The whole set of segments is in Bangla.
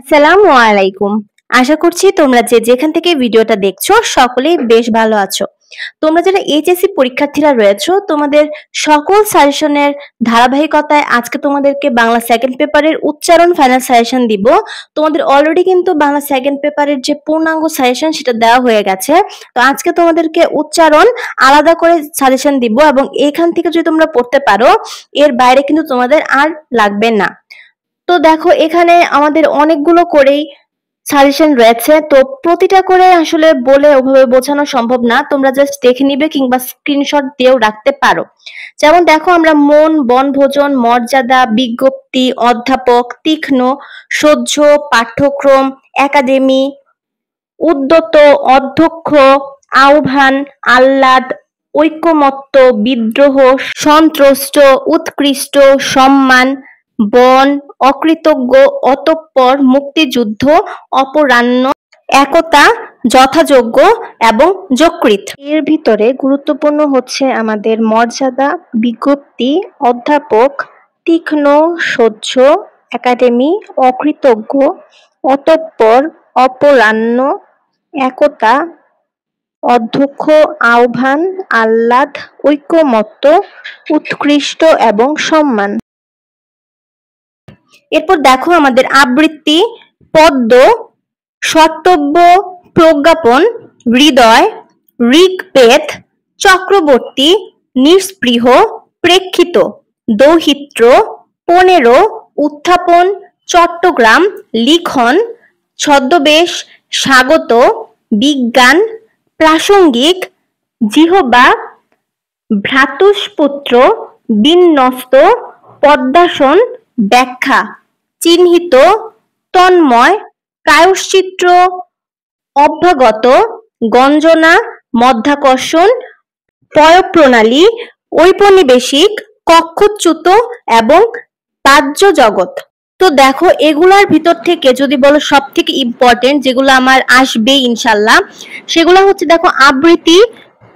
আসসালামু আলাইকুম। আশা করছি তোমরা যে যেখান থেকে ভিডিওটা দেখছো সকলেই বেশ ভালো আছো। তোমরা যারা এইচএসসি পরীক্ষার্থীরা রয়েছো তোমাদের সকল সাজেশনের ধারাবাহিকতায় আজকে তোমাদেরকে বাংলা সেকেন্ড পেপারের উচ্চারণ ফাইনাল সাজেশন দিব। তোমাদের অলরেডি কিন্তু বাংলা সেকেন্ড পেপারের যে পূর্ণাঙ্গ সাজেশন সেটা দেওয়া হয়ে গেছে। তো আজকে তোমাদেরকে উচ্চারণ আলাদা করে সাজেশন দিব এবং এখান থেকে যদি তোমরা পড়তে পারো এর বাইরে কিন্তু তোমাদের আর লাগবে না। তো দেখো এখানে আমাদের অনেকগুলো করেই সাজেশন রয়েছে, তো প্রতিটা করে আসলে বলে ওভাবে বোঝানো সম্ভব না, তোমরা জাস্ট দেখে নিবে কিংবা স্ক্রিনশট দিয়েও রাখতে পারো। যেমন দেখো আমরা মন, বনভোজন, মর্যাদা, বিজ্ঞপ্তি, অধ্যাপক, তীক্ষ্ণ, সহ্য, পাঠ্যক্রম, একাডেমি, উদ্যত, অধ্যক্ষ, আহ্বান, আহ্লাদ, ঐকমত্য, বিদ্রোহ, সন্ত্রস্ত, উৎকৃষ্ট, সম্মান, বন, অকৃতজ্ঞ, অতঃপর, মুক্তিযুদ্ধ, অপরাহ্ন, একতা, যথাযোগ্য এবং যকৃৎ। এর ভিতরে গুরুত্বপূর্ণ হচ্ছে আমাদের মর্যাদা, বিজ্ঞপ্তি, অধ্যাপক, তীক্ষ্ণ, সহ্য, একাডেমি, অকৃতজ্ঞ, অতঃপর, অপরাহ্ন, একতা, অধ্যক্ষ, আহ্বান, আহ্লাদ, ঐকমত্য, উৎকৃষ্ট এবং সম্মান। এরপর দেখো আমাদের আবৃত্তি, পদ্য, সত্যব্য, প্রজ্ঞাপন, হৃদয়, ঋগ্বেদ, চক্রবর্তী, নিস্পৃহ, প্রেক্ষিত, দৌহিত্র, 15, উত্থাপন, চট্টগ্রাম, লিখন, ছদ্মবেশ, স্বাগত, বিজ্ঞান, প্রাসঙ্গিক, জিহ্বা, ভ্রাতুষ্পুত্র, বিন্যস্ত, পদ্মাসন, ব্যাখ্যা, চিহ্নিত, তন্ময়, প্রায়শ্চিত্র, অভ্যাগত, গঞ্জনা, মধ্যাকর্ষণ, পয়ঃপ্রণালী, ঔপনিবেশিক, কক্ষচ্যুত এবং বাহ্য জগৎ। তো দেখো এগুলার ভিতর থেকে যদি বলো সব থেকে ইম্পর্টেন্ট যেগুলো আমার আসবে ইনশাল্লাহ, সেগুলো হচ্ছে দেখো আবৃত্তি,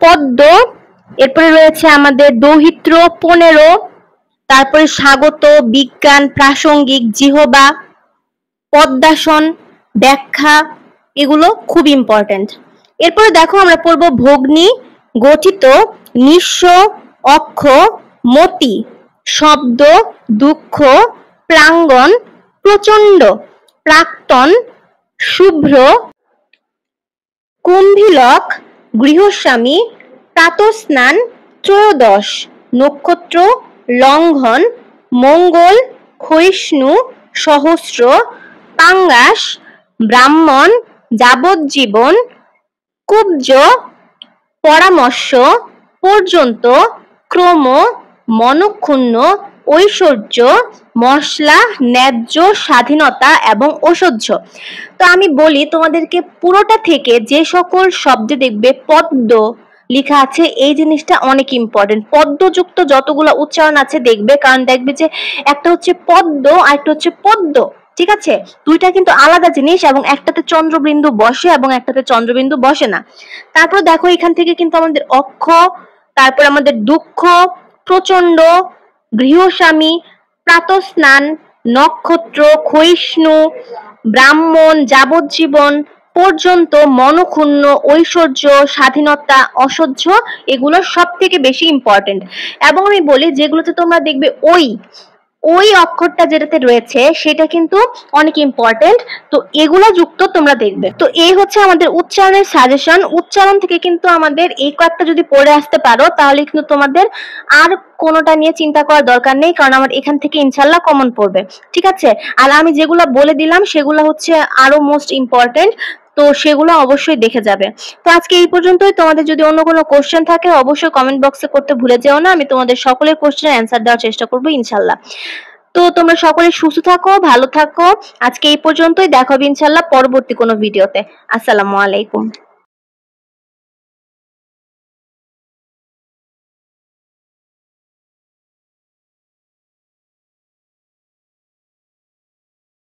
পদ্য, এরপরে রয়েছে আমাদের দৌহিত্র, 15, তারপরে স্বাগত, বিজ্ঞান, প্রাসঙ্গিক, জিহ্বা, পদ্মাসন, ব্যাখ্যা, এগুলো খুব ইম্পর্টেন্ট। এরপরে দেখো আমরা পড়ব ভগ্নী, গঠিত, নিঃস্ব, অক্ষ, মতি, শব্দ, দুঃখ, প্রাঙ্গণ, প্রচণ্ড, প্রাক্তন, শুভ্র, কুম্ভিলক, গৃহস্বামী, প্রাতঃস্নান, ত্রয়োদশ, নক্ষত্র, লঙ্ঘন, মঙ্গল, ক্ষয়িষ্ণু, সহস্র, পাঙ্গাস, ব্রাহ্মণ, যাবজ্জীবন, কুব্জ, পরামর্শ, পর্যন্ত, ক্রম, মনক্ষুণ্ণ, ঐশ্বর্য, মশলা, ন্যায্য, স্বাধীনতা এবং অসহ্য। তো আমি বলি তোমাদেরকে পুরোটা থেকে যে সকল শব্দে দেখবে পদ্য লেখা আছে এই জিনিসটা অনেক ইম্পর্টেন্ট। পদ্যযুক্ত যতগুলো উচ্চারণ আছে দেখবে, কারণ দেখবে যে একটা হচ্ছে পদ্য আর একটা হচ্ছে পদ্য, ঠিক আছে? দুইটা কিন্তু আলাদা জিনিস এবং একটাতে চন্দ্রবিন্দু বসে এবং একটাতে চন্দ্রবিন্দু বসে না। তারপর দেখো এখান থেকে কিন্তু আমাদের অক্ষ, তারপর আমাদের দুঃখ, প্রচন্ড, গৃহস্বামী, প্রাতঃস্নান, নক্ষত্র, ক্ষয়িষ্ণু, ব্রাহ্মণ, যাবজ্জীবন, পর্যন্ত, মনক্ষুণ্ণ, ঐশ্বর্য, স্বাধীনতা, অসহ্য, এগুলো সব থেকে বেশি ইম্পর্টেন্ট। এবং আমি বলি যেগুলোতে তোমরা দেখবে ওই অক্ষরটা যেটাতে রয়েছে সেটা কিন্তু অনেক ইম্পর্টেন্ট, তো এগুলো যুক্ত তোমরা দেখবে। তো এই হচ্ছে আমাদের উচ্চারণের সাজেশন। উচ্চারণ থেকে কিন্তু আমাদের এই কয়েকটা যদি পড়ে আসতে পারো তাহলে কিন্তু তোমাদের আর কোনোটা নিয়ে চিন্তা করার দরকার নেই, কারণ আমার এখান থেকে ইনশাল্লাহ কমন পড়বে, ঠিক আছে? আর আমি যেগুলো বলে দিলাম সেগুলো হচ্ছে আরো মোস্ট ইম্পর্টেন্ট, তো সেগুলো অবশ্যই দেখে যাবে। তো আজকে এই পর্যন্তই। তোমাদের যদি অন্য কোনো কোশ্চেন থাকে অবশ্যই কমেন্ট বক্সে করতে ভুলে যেও না, আমি তোমাদের সকলের কোশ্চেনের অ্যান্সার দেওয়ার চেষ্টা করবো ইনশাল্লাহ। তো তোমরা সকলে সুস্থ থাকো, ভালো থাকো। আজকে এই পর্যন্তই, দেখা হবে ইনশাল্লাহ পরবর্তী কোনো ভিডিওতে। আসসালামু আলাইকুম।